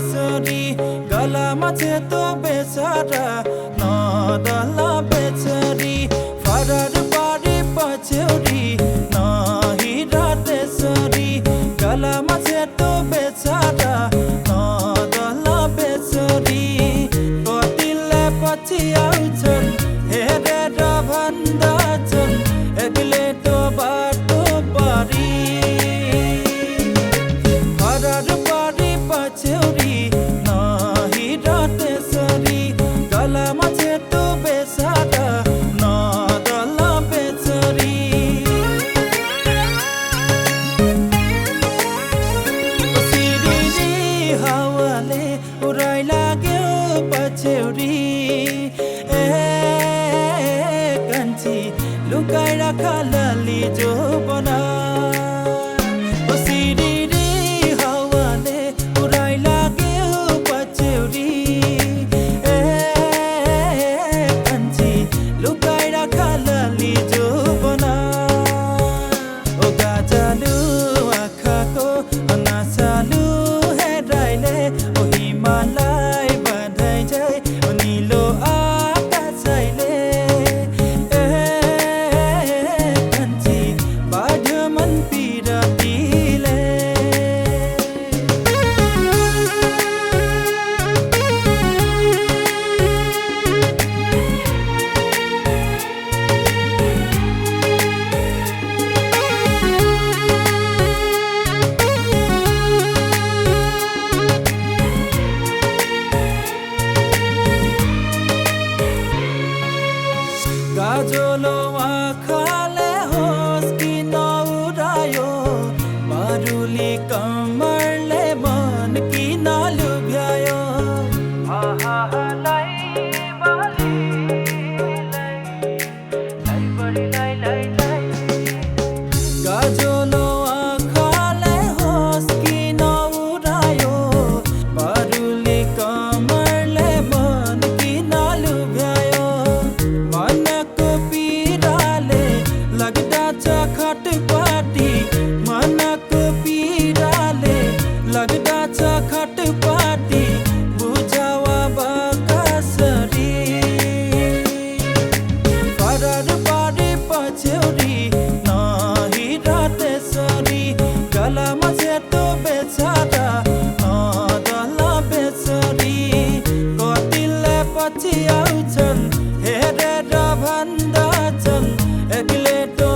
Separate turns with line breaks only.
बेसरी गलामा सेतो बेसारा नदला बेचरी फरर पारी पछौरी नहिरा त्यसरी गलामा सेतो बेसारा नदला बेचरी कतिले पछि आउँछन् हेरेर भन्दछन् एक्लै तो बाटो पारी फरर पारी पछौरी नहिरा त्यसरी गलामा सेतो बेसारा नदला बेचरी सिरिरी हावाले उडाइ लाग्यो पछौरी कान्छी लुकाइ राख लली जो बना सिरिरी हावाले उडाइ लाग्यो पछौरी कान्छी लुकाइ राख लली जो बना ओ गाजालु आँखाको नसालु हेराइले ओ हिमालय बधाइ जाइ ओ निलो आकाशैले कान्छी बाढ्यो मन पिरतीले गाजोलो आँखाले होस् कि नउडायो मारुली कम्मरले मन कि नलुभ्यायो गाजोलो आँखाले होस् कि नउडायो मारुली कम्मरले मन कि नलुभ्यायो मनको पीडाले लाग्दा छ खटपटी मनको पीडाले लाग्दा छ खटपटी बुझावा बकसरी फरर पारी पछौरी नहिरा त्यसरी गलामा सेतो बेसारा नदला बेचरी कतिले पछि आउँछन् हेरेर भन्दछन् एक्लै तो